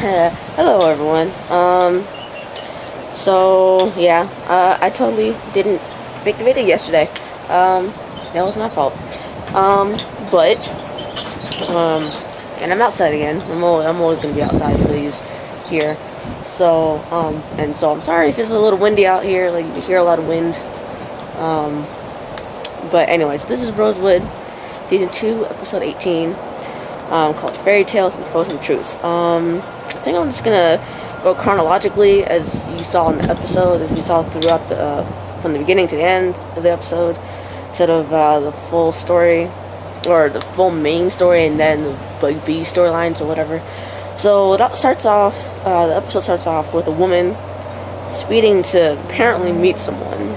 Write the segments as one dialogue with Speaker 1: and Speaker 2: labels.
Speaker 1: Hello everyone. So yeah, I totally didn't make the video yesterday. That was my fault. But and I'm outside again. I'm always gonna be outside for these here. So and so I'm sorry if it's a little windy out here. Like you hear a lot of wind. But anyways, this is Rosewood, season 2, episode 18. Called Fairy Tales and Frozen Truths. I think I'm just gonna go chronologically as you saw in the episode, as we saw throughout the from the beginning to the end of the episode, instead of the full story or the full main story and then the B storylines or whatever. So it starts off. The episode starts off with a woman speeding to apparently meet someone.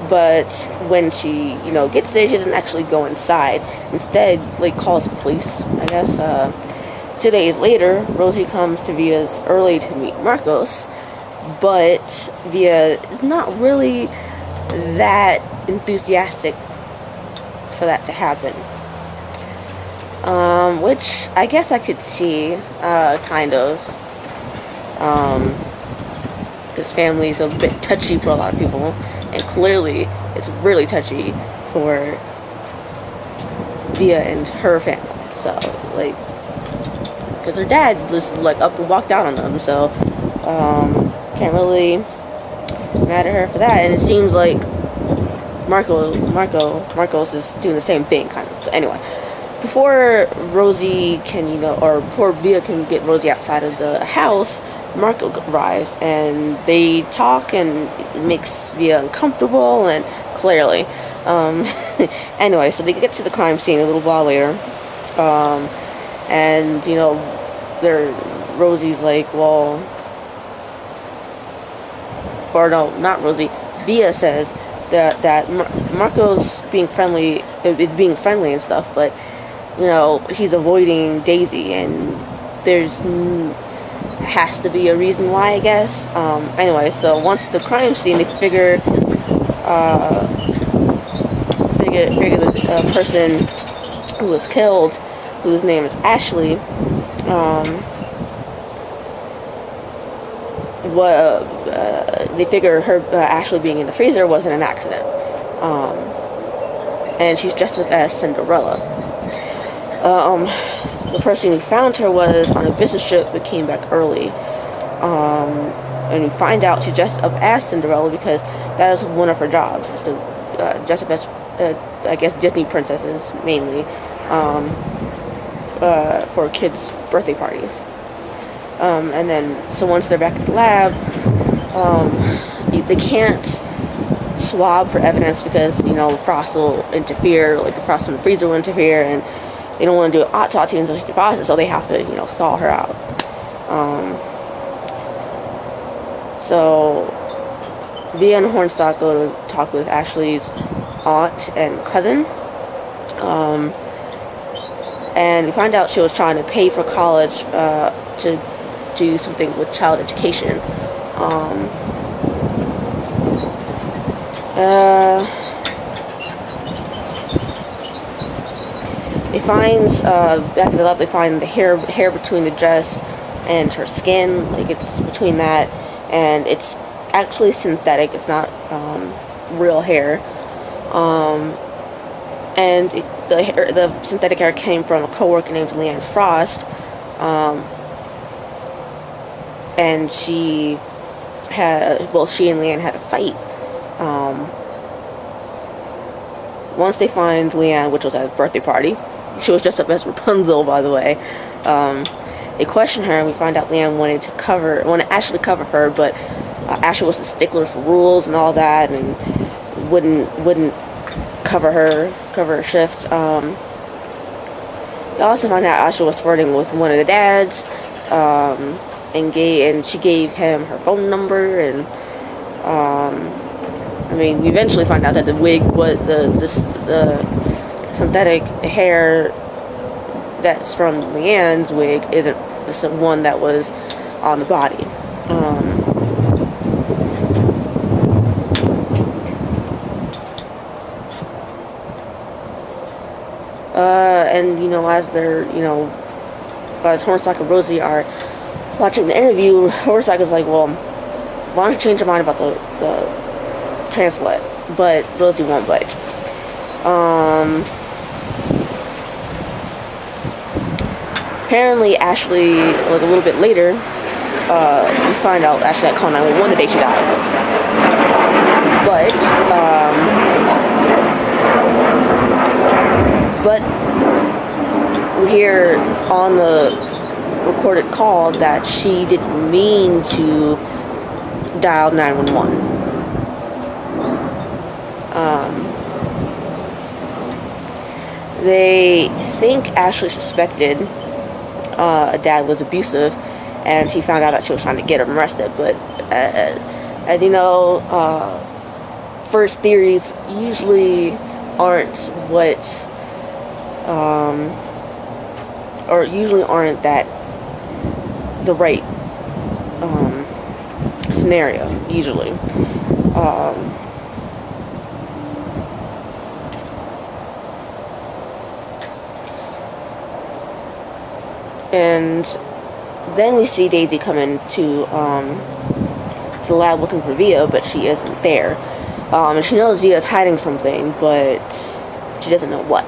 Speaker 1: But when she, gets there, she doesn't actually go inside. Instead, calls the police, I guess. 2 days later, Rosie comes to Villa's early to meet Marcos. But Villa is not really that enthusiastic for that to happen. Which I guess I could see, kind of. Because family is a bit touchy for a lot of people. And clearly, it's really touchy for Villa and her family. So, because her dad was, up and walked out on them. So, can't really mad at her for that. And it seems like Marcos is doing the same thing, kind of. But anyway, before Rosie can, or before Villa can get Rosie outside of the house, Marco arrives and they talk and it makes Villa uncomfortable and clearly. Anyway, so they get to the crime scene a little while later. And, Rosie's like, well, or no, not Rosie. Villa says that Marco's being friendly, is being friendly and stuff, but, he's avoiding Daisy and there's has to be a reason why, I guess. Anyway, so once the crime scene, they figure the person who was killed, whose name is Ashley, they figure her Ashley being in the freezer wasn't an accident, and she's dressed up as Cinderella. The person who found her was on a business trip but came back early. And we find out she dressed up as Cinderella because that is one of her jobs, is to dress up as, I guess, Disney princesses, mainly, for kids' birthday parties. And then, so once they're back at the lab, they can't swab for evidence because, frost will interfere, the frost from the freezer will interfere, and they don't want to do an autopsy until she deposits, so they have to, thaw her out. So Villa and Hornstock go to talk with Ashley's aunt and cousin. And we find out she was trying to pay for college to do something with child education. They find, back in the lab, they find the hair between the dress and her skin, it's between that, and it's actually synthetic, it's not, real hair, and the synthetic hair came from a coworker named Leanne Frost, and she and Leanne had a fight. Once they find Leanne, which was at a birthday party, she was dressed up as Rapunzel, by the way. They question her, and we find out Leanne wanted Ashley to cover her, but Ashley was a stickler for rules and all that, and wouldn't cover her shift. They also found out Ashley was flirting with one of the dads, and she gave him her phone number, and we eventually find out that the wig was the synthetic hair that's from Leanne's wig isn't the one that was on the body. And as they're as Hornstock and Rosie are watching the interview, Rosewood is like, well, why don't you change your mind about the transplant? But Rosie won't budge. Apparently, Ashley, like a little bit later, we find out Ashley had called 911 the day she died. But we hear on the recorded call that she didn't mean to dial 911. They think Ashley suspected dad was abusive, and she found out that she was trying to get him arrested. But as you know, first theories usually aren't what, or usually aren't that the right scenario, usually. And then we see Daisy come into the lab looking for Villa, but she isn't there. And she knows Villa's hiding something, but she doesn't know what.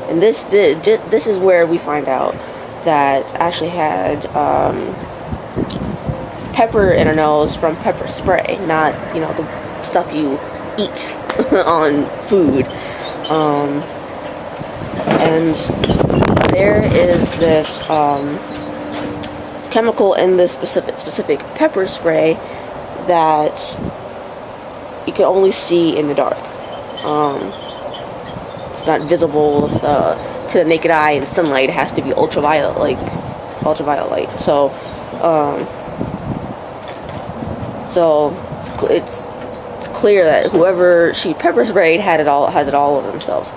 Speaker 1: And this is where we find out that Ashley had pepper in her nose from pepper spray, not, you know, the stuff you eat on food. And there is this chemical in this specific pepper spray that you can only see in the dark. It's not visible to the naked eye in sunlight. It has to be ultraviolet light. So it's clear that whoever she pepper sprayed has it all over themselves.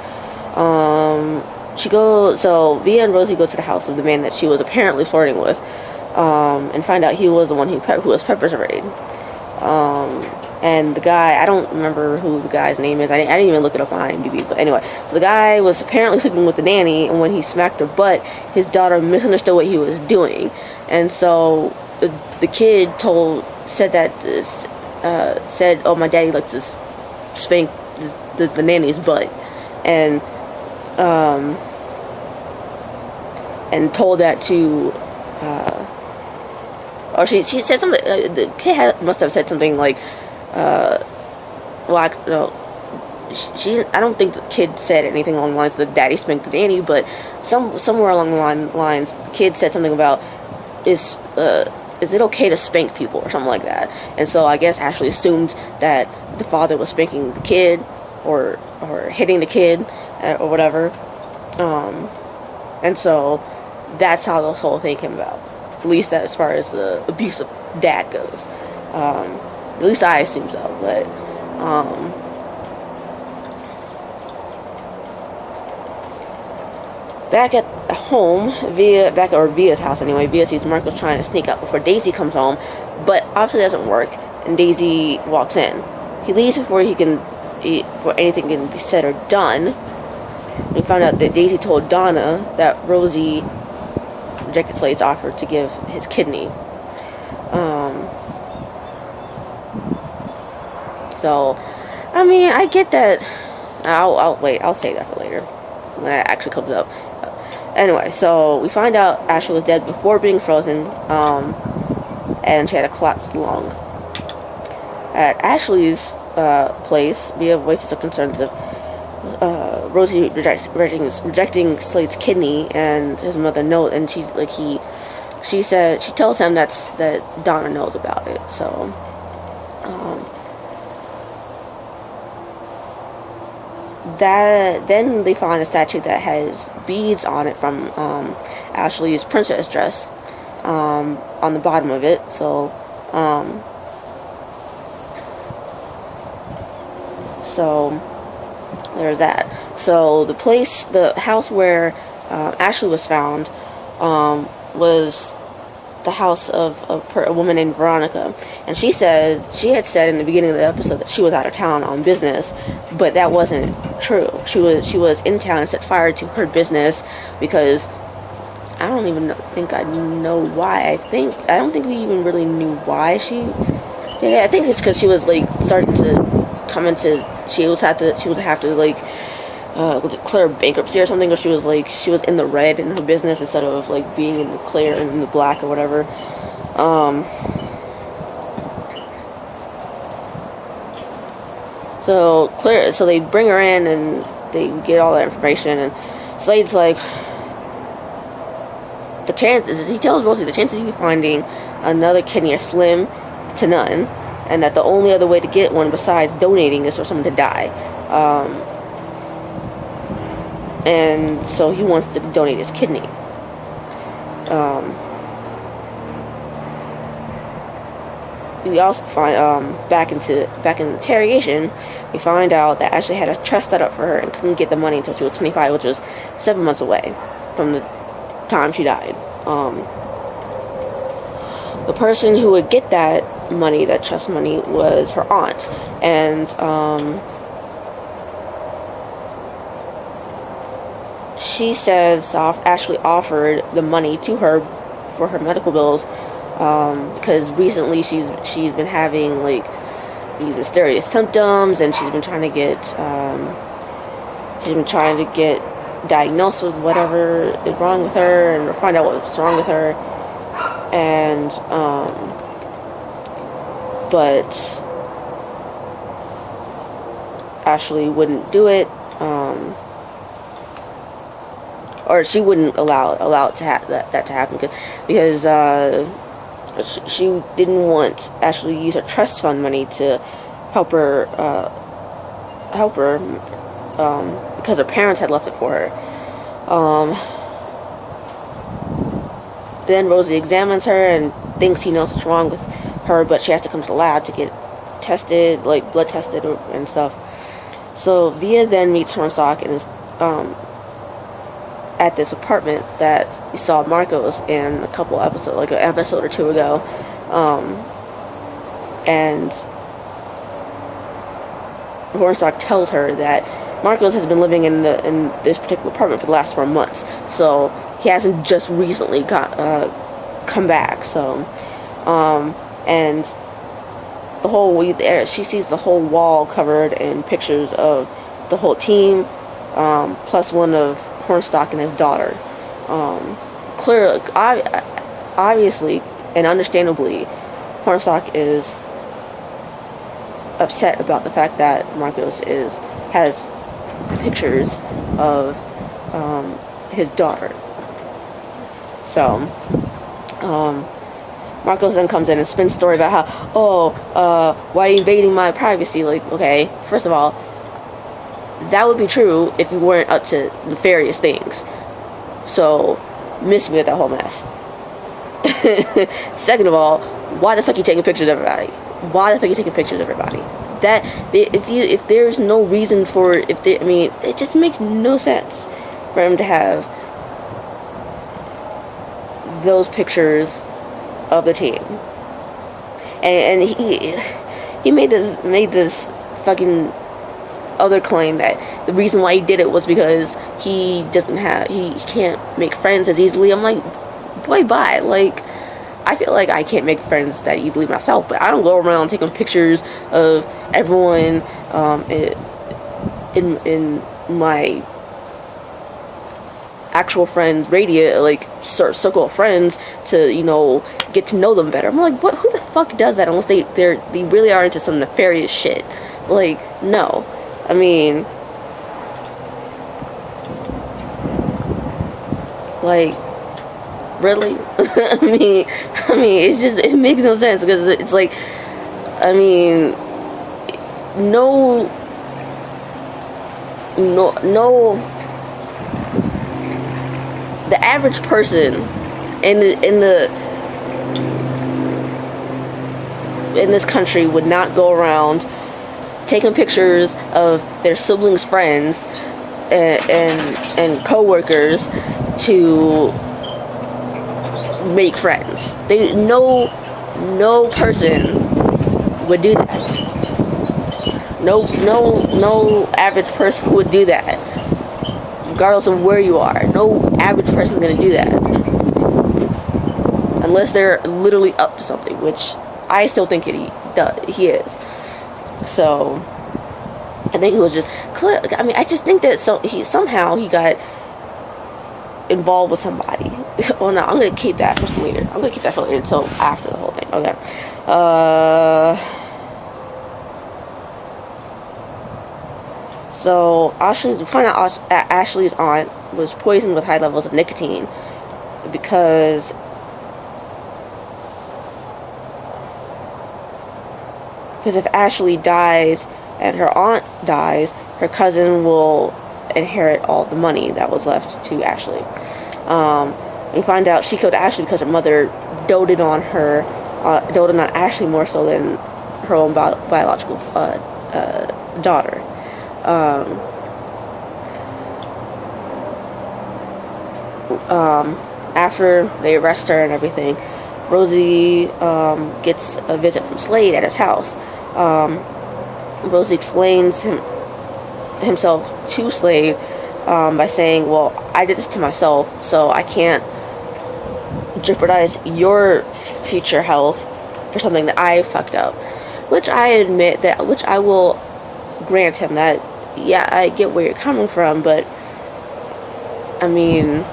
Speaker 1: So Villa and Rosie go to the house of the man that she was apparently flirting with, and find out he was the one who was pepper sprayed. And the guy, I don't remember who the guy's name is. I didn't even look it up on IMDb. But anyway, so the guy was apparently sleeping with the nanny, and when he smacked her butt, his daughter misunderstood what he was doing, and so the kid said, "Oh, my daddy likes to spank the nanny's butt," and told that to, or she said something. The kid must have said something like, I don't think the kid said anything along the lines that daddy spanked the nanny, but somewhere along the lines, the kid said something about, is it okay to spank people or something like that? And so I guess Ashley assumed that the father was spanking the kid or hitting the kid or whatever. And so that's how this whole thing came about. At least that as far as the abusive dad goes. At least I assume so. But back at home, Villa's house anyway, Villa sees Marcos trying to sneak out before Daisy comes home, but obviously it doesn't work, and Daisy walks in. He leaves before anything can be said or done. We found out that Daisy told Donna that Rosie rejected Slade's offer to give his kidney. So, I mean, I get that. I'll say that for later, when it actually comes up. Anyway, so we find out Ashley was dead before being frozen, and she had a collapsed lung. At Ashley's place, we have voices of concerns of Rosie rejecting Slade's kidney, and his mother knows, and she tells him that Donna knows about it. So, then they find a statue that has beads on it from Ashley's princess dress on the bottom of it. So there's that. So the house where Ashley was found was the house of a woman named Veronica, and she had said in the beginning of the episode that she was out of town on business, but that wasn't true. She was in town and set fire to her business because I don't even think I know why. I don't think we even really knew why she did it. I think it's because she was like starting to come into. She would have to like declare bankruptcy or something, or she was in the red in her business instead of like being in the clear and in the black or whatever. So they bring her in and they get all that information, and Slade's like, he tells Rosie the chances of you finding another kidney are slim to none, and that the only other way to get one besides donating is for someone to die. And so he wants to donate his kidney. We also find back in the interrogation, we find out that Ashley had a trust set up for her and couldn't get the money until she was 25, which was 7 months away from the time she died. The person who would get that money, that trust money, was her aunt, and she says Ashley offered the money to her for her medical bills because recently she's been having like these mysterious symptoms, and she's been trying to get diagnosed with whatever is wrong with her and find out what's wrong with her, and but Ashley wouldn't do it, or she wouldn't allow it to that to happen because she didn't want Ashley to use her trust fund money to help her because her parents had left it for her. Then Rosie examines her and thinks he knows what's wrong with her, but she has to come to the lab to get tested, like blood tested and stuff. So Villa then meets Hornstock and is at this apartment that we saw Marcos in a couple episodes, like an episode or two ago, and Hornstock tells her that Marcos has been living in this particular apartment for the last 4 months, so he hasn't just recently come back. So, and the whole she sees the whole wall covered in pictures of the whole team, plus one of Hornstock and his daughter. Clearly, obviously, and understandably, Hornstock is upset about the fact that Marcos has pictures of his daughter. So, Marcos then comes in and spins a story about how, why are you invading my privacy? Like, okay, first of all, that would be true if you weren't up to nefarious things. So, miss me with that whole mess. Second of all, why the fuck are you taking pictures of everybody? That if there's no reason for it just makes no sense for him to have those pictures of the team. And he made this fucking other claim that the reason why he did it was because he can't make friends as easily. I'm like, boy, bye. Like, I feel like I can't make friends that easily myself, but I don't go around taking pictures of everyone in my actual friends like circle of friends to get to know them better. I'm like, what? Who the fuck does that unless they really are into some nefarious shit? Like, no. I mean, like, really? I mean, it makes no sense because it's like, I mean, no. The average person in this country would not go around taking pictures of their siblings' friends and co-workers to make friends. No person would do that. No average person would do that, regardless of where you are. No average person is going to do that. unless they're literally up to something, which I still think he is. So I think it was just clear. I mean, I just think that somehow he got involved with somebody. Well, no, I'm gonna keep that for later. I'm gonna keep that for later until after the whole thing. Okay. So we find out Ashley's aunt was poisoned with high levels of nicotine because if Ashley dies and her aunt dies, her cousin will inherit all the money that was left to Ashley. We find out she killed Ashley because her mother doted on Ashley more so than her own biological daughter. After they arrest her and everything, Rosie gets a visit from Slade at his house. Rosie explains himself to Slade by saying, well, I did this to myself, so I can't jeopardize your future health for something that I fucked up. Which I will grant him that, yeah, I get where you're coming from, but I mean,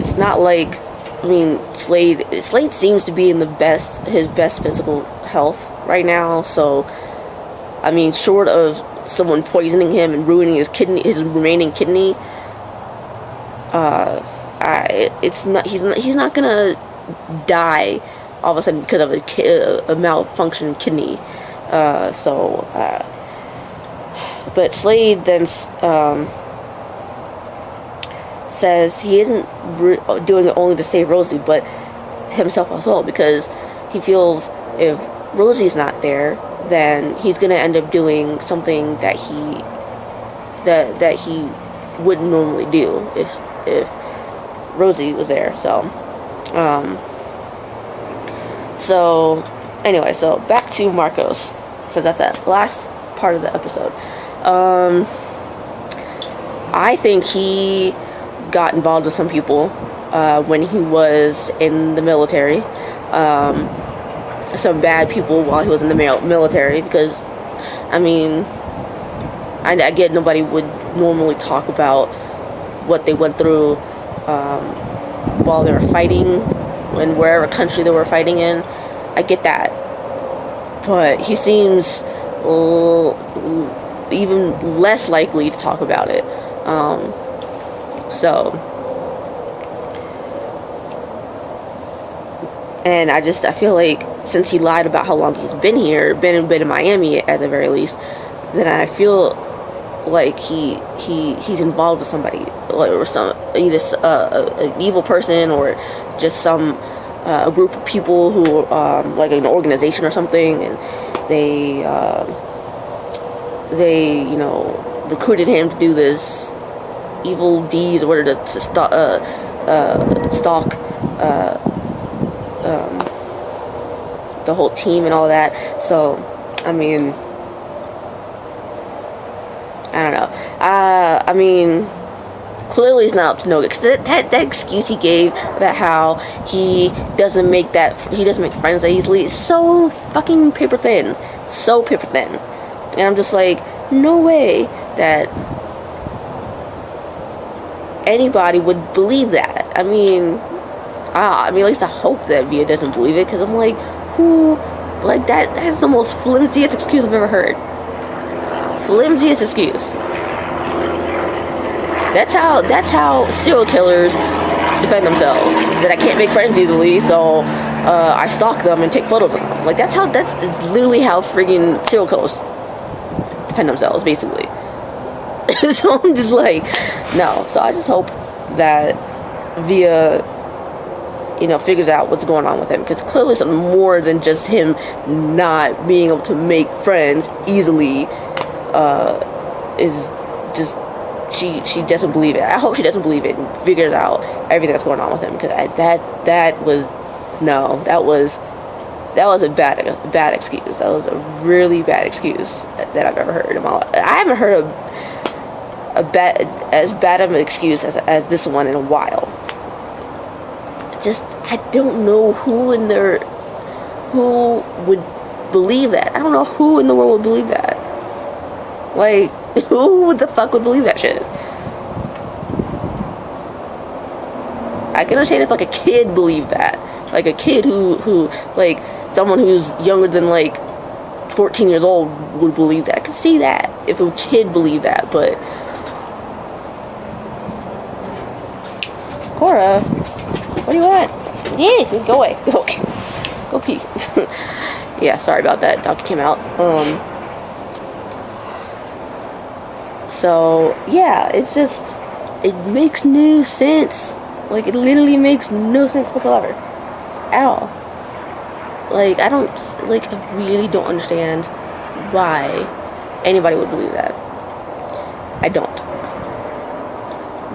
Speaker 1: it's not like, I mean, Slade seems to be in his best physical health right now, so I mean, short of someone poisoning him and ruining his remaining kidney, he's not gonna die all of a sudden because of a malfunctioning kidney. But Slade then says he isn't doing it only to save Rosie, but himself as well, because he feels if Rosie's not there, then he's gonna end up doing something that he wouldn't normally do if Rosie was there. So anyway, so back to Marcos, since that's the last part of the episode. I think he got involved with some people when he was in the military. Some bad people while he was in the military, because I mean, I get nobody would normally talk about what they went through while they were fighting in wherever country they were fighting in. I get that, but he seems even less likely to talk about it. And I feel like since he lied about how long he's been here, been in Miami at the very least, then I feel like he's involved with somebody, or either an evil person or just a group of people who like an organization or something, and they recruited him to do this evil deeds, or to stalk the whole team and all that. So I mean, I don't know. I mean, clearly it's not up to no good, because that excuse he gave about how he doesn't make friends that easily is so fucking paper thin. And I'm just like, no way that anybody would believe that. I mean, at least I hope that Villa doesn't believe it, because I'm like, who, like, that's the most flimsiest excuse I've ever heard. Flimsiest excuse. That's how serial killers defend themselves. Is that I can't make friends easily, so I stalk them and take photos of them. Like, it's literally how friggin' serial killers defend themselves, basically. So I'm just like, no. So I just hope that Villa, figures out what's going on with him, because clearly something more than just him not being able to make friends easily is just she doesn't believe it. I hope she doesn't believe it and figures out everything that's going on with him, because that was a bad excuse. That was a really bad excuse that I've ever heard in my life. I haven't heard as bad of an excuse as this one in a while. I don't know who would believe that. I don't know who in the world would believe that. Like, who the fuck would believe that shit? I can understand if like a kid believed that. Like a kid who like someone who's younger than like 14 years old would believe that. I could see that if a kid believed that, but Cora, what do you want? Yeah, go away. Go pee. Yeah, sorry about that. Doctor came out. So yeah, it's just, it makes no sense. Like, it literally makes no sense whatsoever. At all. Like, I really don't understand why anybody would believe that. I don't.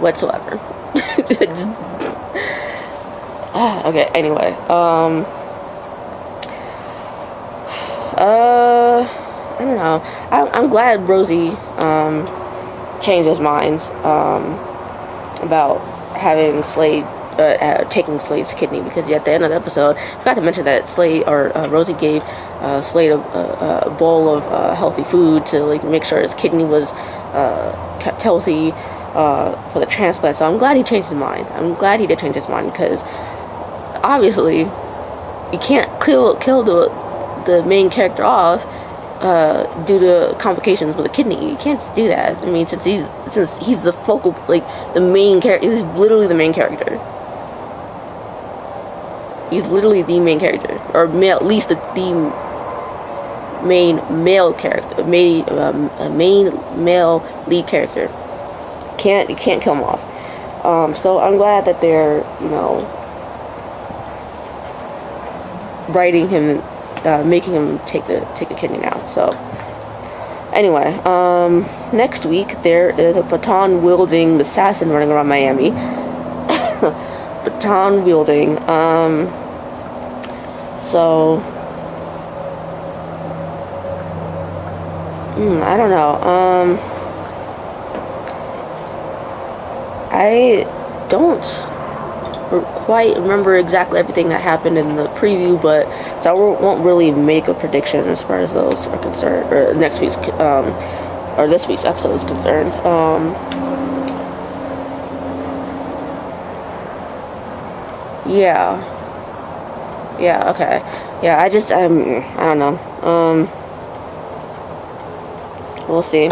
Speaker 1: Whatsoever. Okay, anyway. I don't know. I'm glad Rosie, changed his mind, about having Slade, taking Slade's kidney, because at the end of the episode, I forgot to mention that Rosie gave Slade a bowl of healthy food to like make sure his kidney was kept healthy for the transplant. So I'm glad he changed his mind. I'm glad he did change his mind, because obviously you can't kill the main character off due to complications with a kidney. You can't just do that. I mean, since he's the focal, like, the main character, he's literally the main character. He's literally the main character, or at least the main male character, main male lead character. You can't kill him off. So I'm glad that they're, writing him, making him take the kidney now. So anyway, next week there is a baton wielding assassin running around Miami. Baton wielding. So I don't know. I don't quite remember exactly everything that happened in the preview, but so I won't really make a prediction as far as those are concerned, or next week's or this week's episode is concerned. Yeah, okay, yeah, I don't know, we'll see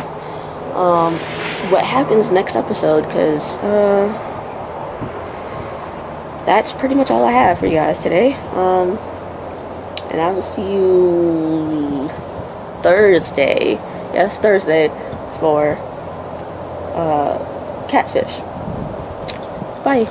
Speaker 1: what happens next episode, because that's pretty much all I have for you guys today. And I will see you Thursday. Yes, Thursday for Catfish. Bye.